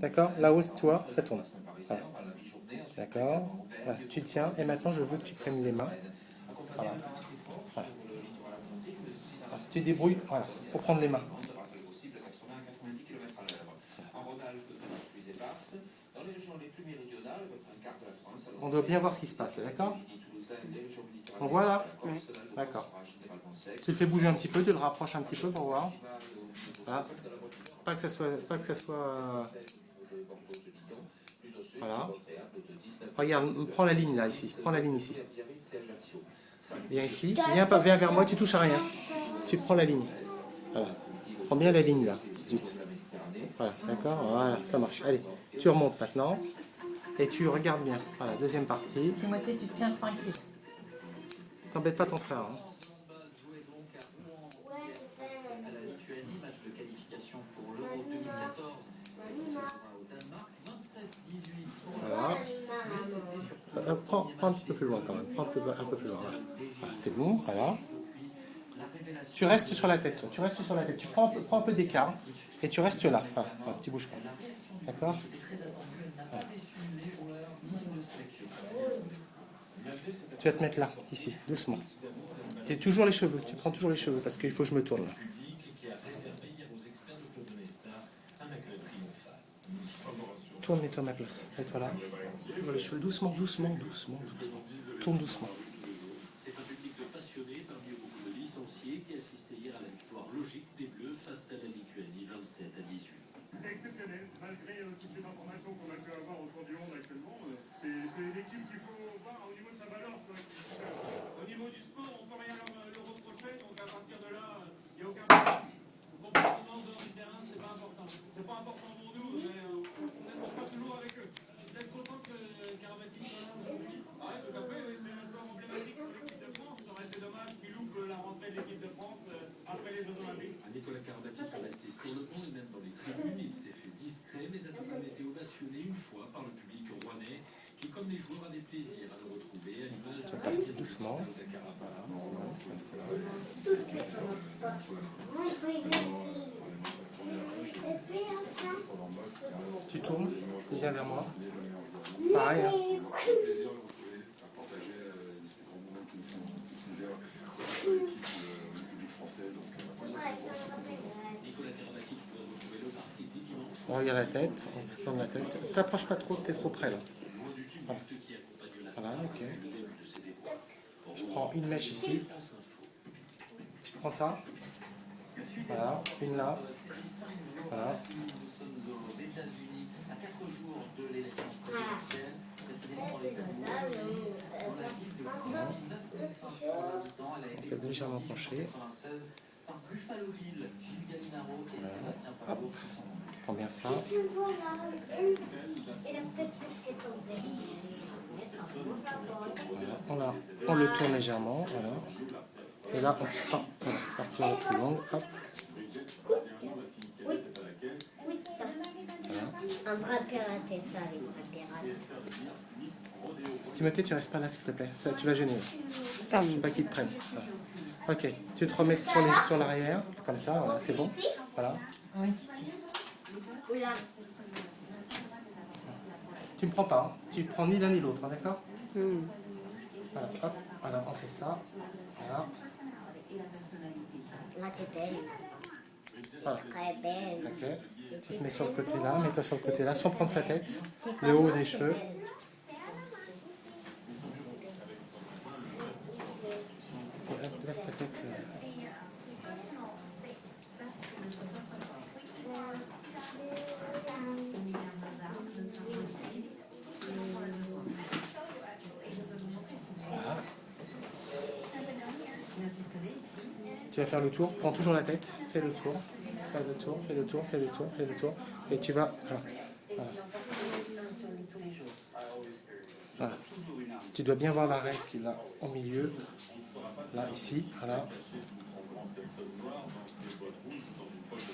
D'accord? Là-haut, tu vois, ça tourne. Voilà. D'accord? Voilà. Tu le tiens. Et maintenant, je veux que tu prennes les mains. Voilà. Voilà. Voilà. Tu débrouilles, voilà, pour prendre les mains. On doit bien voir ce qui se passe, d'accord? On voit là? Ouais. D'accord. Tu le fais bouger un petit peu, tu le rapproches un petit peu pour voir. Voilà. Pas que ça soit. Voilà. Regarde, prends la ligne là, ici. Prends la ligne ici. Viens ici. Viens vers moi, tu touches à rien. Tu prends la ligne. Voilà. Prends bien la ligne là. Zut. Voilà, d'accord? Voilà, ça marche. Allez, tu remontes maintenant. Et tu regardes bien. Voilà, deuxième partie. Timothée, tu te tiens tranquille. T'embête pas ton frère. Hein. Voilà. Prends un petit peu plus loin quand même. Prends un peu plus loin. Voilà, c'est bon, voilà. Tu restes sur la tête. Tu restes sur la tête. Tu prends un peu d'écart et tu restes là. Voilà, voilà, tu bouges pas. D'accord? Voilà. Tu vas te mettre là, ici, doucement. C'est toujours les cheveux. Tu prends toujours les cheveux parce qu'il faut que je me tourne là. Tourne, mets-toi à ma place. Mets-toi là. Toujours les cheveux. Doucement, doucement, doucement, doucement. Tourne doucement. C'est un public de passionnés parmi beaucoup de licenciés qui assistaient hier à la victoire logique des Bleus face à la Lituanie 27-18. C'est exceptionnel, malgré toutes les informations qu'on a pu avoir autour du monde actuellement. C'est l'équipe qu'il faut voir au niveau de sa valeur. Au niveau du sport, on ne peut rien leur reprocher, donc à partir de là, il n'y a aucun problème. Le comportement dehors du terrain, c'est pas important. C'est pas important pour nous, mais on sera toujours avec eux. Peut-être content que Karabatic soit là aujourd'hui. Ah ouais, tout à fait, oui, c'est un joueur emblématique pour l'équipe de France. Ça aurait été dommage qu'il loupe la rentrée de l'équipe de France après les Jeux Olympiques. Nicolas Karabatic est resté sur le pont et même dans les tribunes. Il s'est fait discret, mais a tout de même été ovationné une fois par le public rouennais, qui, comme les joueurs, a des plaisirs à le retrouver à l'image Tu passes doucement. Tu tournes, tu viens vers moi. Pareil. Hein. On regarde la tête, on tourne la tête. T'approches pas trop, t'es trop près là. Voilà. Voilà, ok. Je prends une mèche ici. Tu prends ça. Voilà, une là. Voilà. On peut légèrement pencher. Voilà. Hop. Prends bien ça. Voilà. On le tourne légèrement. Voilà. Et là, on va partir la plus longue. Hop. Voilà. Un bras piraté, ça, les bras pirates. Timothée, tu restes pas là, s'il te plaît. Ça, tu vas gêner. Je ne veux pas qu'ils te prennent. Voilà. Ok, tu te remets sur l'arrière, comme ça, voilà, c'est bon. Voilà. Oui, Titi. Oula. Tu me prends pas, hein. Tu prends ni l'un ni l'autre, hein, d'accord? Voilà, hop, voilà, on fait ça. Voilà. Là, t'es belle. Voilà. Très belle. Ok. Tu te mets sur le côté là, mets-toi sur le côté là, sans prendre sa tête. Le haut des cheveux. Laisse ta tête. Voilà. Tu vas faire le tour, prends toujours la tête, fais le tour, fais le tour, fais le tour, fais le tour, fais le tour, et tu vas. Voilà. Voilà. Voilà. Tu dois bien voir la règle qui est là au milieu, là, ici, voilà.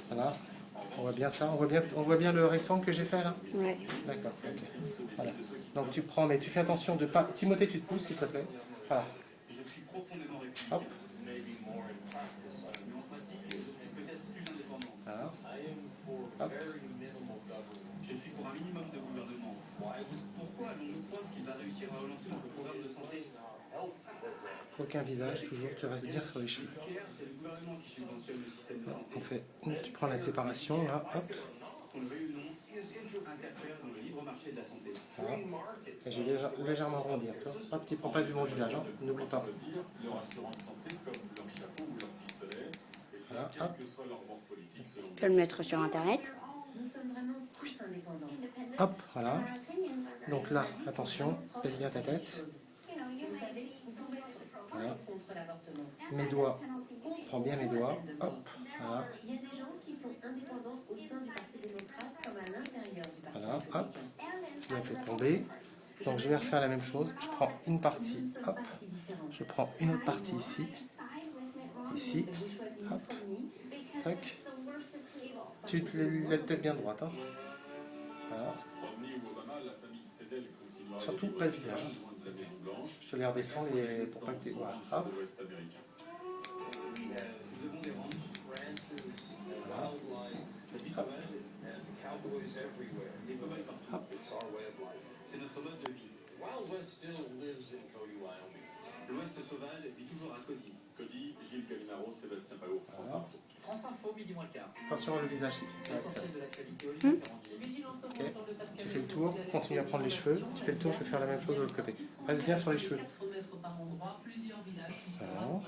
Voilà. On voit bien ça, on voit bien le rectangle que j'ai fait là? Ouais. D'accord, ok. Voilà. Donc tu prends, mais tu fais attention de pas. Timothée, tu te pousses, s'il te plaît. Voilà. Hop. Voilà. Hop. Aucun visage, toujours, tu restes bien sur les cheveux. On fait, tu prends la séparation, là, hop. Voilà. Et je vais légèrement arrondir, tu vois. Hop, tu prends pas du bon visage, hein. N'oublie pas. Voilà, hop. Tu peux le mettre sur Internet. Hop, voilà. Donc là, attention, baisse bien ta tête. Voilà. Mes doigts, prends bien mes doigts. Hop, voilà. Voilà, hop. Je l'ai fait tomber. Donc je vais refaire la même chose. Je prends une partie, hop. Je prends une autre partie ici. Ici, hop. Tac. Tu te la tête bien droite, hein. Voilà. Surtout pas le visage. Je te les redescends pour pas que tu... Voilà. Hop. Voilà. Hop. Hop. C'est notre mode de vie. Wild West still lives in Cody, Wyoming. L'Ouest sauvage vit toujours à Cody. Cody, Gilles Calimaro, Sébastien Pao, France Voilà. Info. France Info, midi moins le quart. Attention le visage, c'est L'essentiel de l'actualité, Olivier Ferrandier. Ok. Tu fais le tour, continue à prendre les cheveux. Tu fais le tour, je vais faire la même chose de l'autre côté. Reste bien sur les cheveux. Voilà.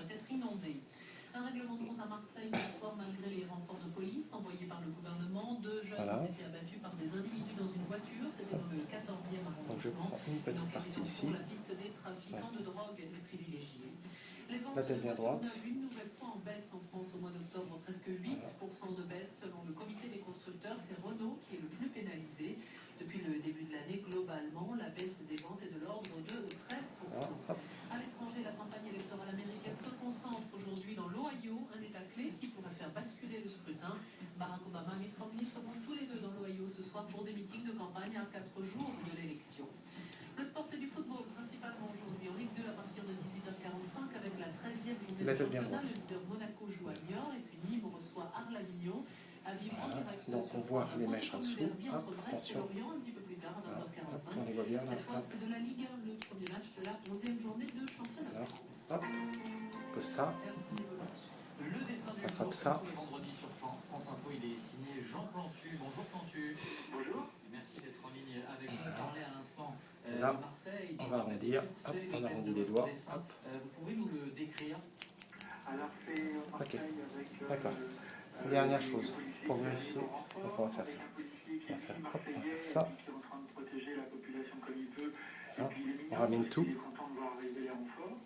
Un règlement de compte à Marseille hier soir malgré les renforts de police envoyés par le gouvernement. 2 jeunes Voilà. ont été abattus par des individus dans une voiture. C'était dans le 14e Donc je arrondissement. prends une petite partie ici. La piste des trafiquants de drogue est privilégiée. Les ventes La tête bien droite. une nouvelle fois en baisse en France au mois d'octobre, presque 8% de baisse selon le comité des constructeurs. C'est Renault qui est le plus pénalisé. Depuis le début de l'année, globalement, la baisse des ventes est de l'ordre de 13%. Voilà. À l'étranger, la campagne électorale américaine se concentre aujourd'hui dans l'Ohio, un état clé qui pourrait faire basculer le scrutin. Barack Obama et Mitt Romney seront tous les deux dans l'Ohio ce soir pour des meetings de campagne à 4 jours de l'élection. Le sport, c'est du football, principalement aujourd'hui en Ligue 2 à partir de 18h45 avec la 13e journée La du tête bien championnat. droite. Le leader Monaco joue à Niort et puis Nîmes reçoit Arles-Avignon. À vivre en Voilà. direct Donc sur on voit France les Info, mèches en comme dessous. le derby Hop, entre Brest et attention. Lorient un petit peu plus tard à Voilà. Hop, 20h45. on les voit bien là. Cette fois, Hop. c'est de la Ligue 1, le premier match de la 11e journée de championnat. Alors, hop. On pose ça. Merci Nicolas. Le dessin du Attrape jour, ça. tous les vendredis sur France Info, il est signé Jean Plantu. Bonjour Plantu. Bonjour. Merci d'être en ligne avec nous. On parlait à l'instant Là, de Marseille. on va arrondir. Hop, on arrondit les doigts. Hop. Vous pouvez nous le décrire? Alors c'est Ok. Marseille avec D'accord. Dernière chose, pour vérifier, donc on va faire ça. On va faire, hop, on va faire ça. qui est en train de protéger la population comme il peut. Là, Et puis il est on ramène tout. Il est content de voir arriver les renforts.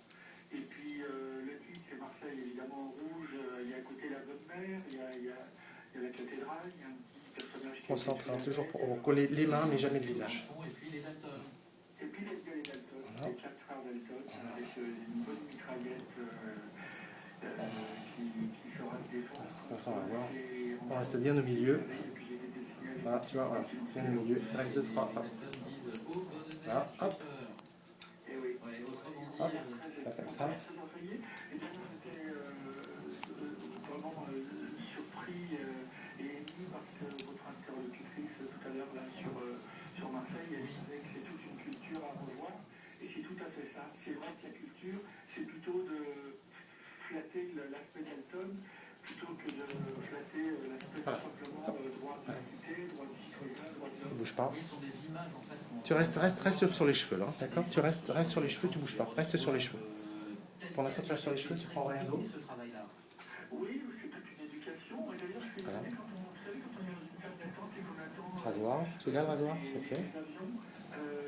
Et puis le titre c'est Marseille évidemment en rouge. Il y a à côté la bonne mère, il y a la cathédrale, il y a un petit personnage qui Concentre, hein, toujours pour coller les mains mais jamais le visage. Et puis les Dalton. Et puis il y a les Dalton, Voilà. les 4 frères Dalton avec une bonne mitraillette qui fera de défense. Comme ça, on va voir. Et On reste bien au milieu. et puis j'ai été signalé. Voilà, tu vois, voilà, bien au milieu. Il reste 2, 3. Hop. Voilà, hop. Et oui. Hop. Ça comme ça. Et bien, j'étais vraiment surpris et ému parce que votre interlocutrice tout à l'heure là sur Marseille, elle disait que c'est toute une culture à revoir. Et c'est tout à fait ça. C'est vrai que la culture, c'est plutôt de flatter l'aspect Dalton plutôt que de flatter l'aspect Voilà. simplement droit de l'unité, droit du citoyen, droit de l'homme. Bouge pas. Ce sont des images en fait. Tu restes sur les cheveux là, d'accord? Tu restes sur les cheveux, tu bouges pas. Reste sur les cheveux. Pour l'instant, tu restes sur les cheveux, tu prends rien d'autre. Ce travail-là. Oui, c'est toute une éducation. Et d'ailleurs, je suis Voilà. étonné quand on, vous savez, quand on est dans une salle d'attente et qu'on attend Rasoir. Tu l'as le rasoir? Ok. les avions,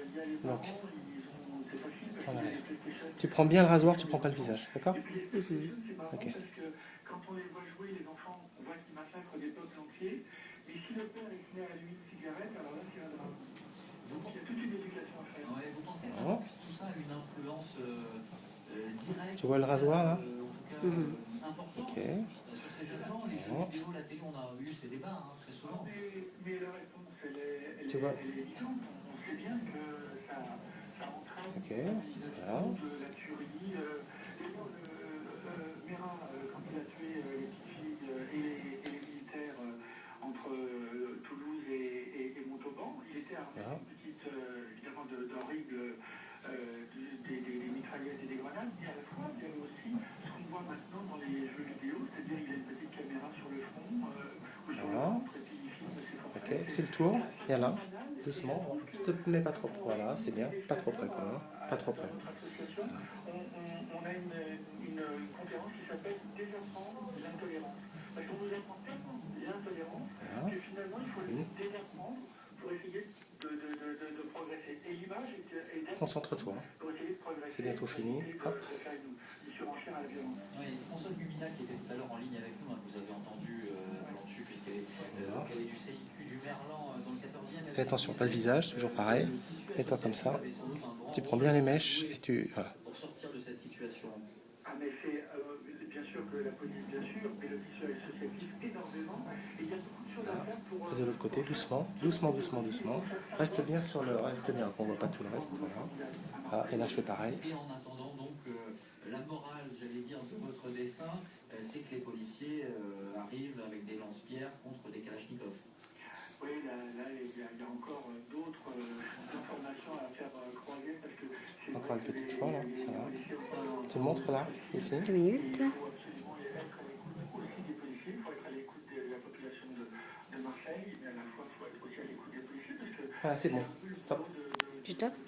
il y a les Donc. parents, c'est facile parce En qu'il y a arrière. des PlayStation. Tu prends bien le rasoir, tu prends pas le visage, d'accord? Et puis les PlayStation, c'est marrant Ok. parce que quand on les voit jouer, les enfants, on voit qu'ils massacrent des peuples entiers. Mais si le père il se met à allumer une cigarette, alors là, c'est un drame. Donc il y a toute une éducation à faire. Ouais, vous pensez Voilà. que tout ça a une influence directe? Tu vois le rasoir là? En tout cas, importante Ok. sur ces jeunes gens. Les jeux Voilà. vidéo, la télé, on a eu ces débats très souvent. Mais la réponse, Tu vois. elle est évidente. On sait bien que ça entraîne Ok. la Voilà. de la tuerie. Mera, quand il a tué les petites filles et les militaires entre Toulouse et Montauban, il était armé Voilà. d'une petite, évidemment, d'horribles mitraillette et des grenades, mais à la fois, il y a aussi ce qu'on voit maintenant dans les jeux vidéo, c'est-à-dire il y a une petite caméra sur le front, ou sur le Voilà. ventre, et puis il filme ses Ok, forfaits. fais le tour. Viens là. Doucement. Te mets pas trop. Voilà, c'est bien. Pas trop près quand même. Pas trop près. Notre association, on a une conférence qui s'appelle Désapprendre l'intolérance. Parce qu'on nous apprend tellement l'intolérance Voilà. que finalement il faut les désapprendre pour essayer de progresser. Et l'image est Concentre-toi. pour essayer de progresser. C'est bientôt fini. Hop. De faire une surenchère à la violence. Oui, Françoise Gubina qui était tout à l'heure en ligne avec nous, hein, que vous avez entendu là-dessus, puisqu'elle est du CIQ du Merlan dans le 14e. Fais attention, t'as le visage, toujours pareil. Mets-toi comme ça. Tu prends bien les mèches et tu... Voilà. Pour sortir de cette situation. Ah mais c'est bien sûr que la police, bien sûr, mais le tissu associatif énormément. Et il y a beaucoup de choses à faire pour... Passe de l'autre côté, doucement. Doucement, doucement, doucement. Reste bien sur le... Reste bien, qu'on voit pas tout le reste. Voilà. Ah, et là, je fais pareil. Et en attendant donc la morale, j'allais dire, de votre dessin, c'est que les policiers arrivent avec des lance-pierres contre des kalachnikovs. Oui, là, il y a encore d'autres informations à faire croiser parce que c'est Encore une vrai que petite fois, là. les Voilà. policiers ont Tu le montres là, ici. 2 minutes. Il faut absolument être à l'écoute aussi des policiers, il faut être à l'écoute de la population de Marseille, mais à la fois il faut être aussi à l'écoute des policiers parce que Voilà, c'est bon. Stop. Je stoppe.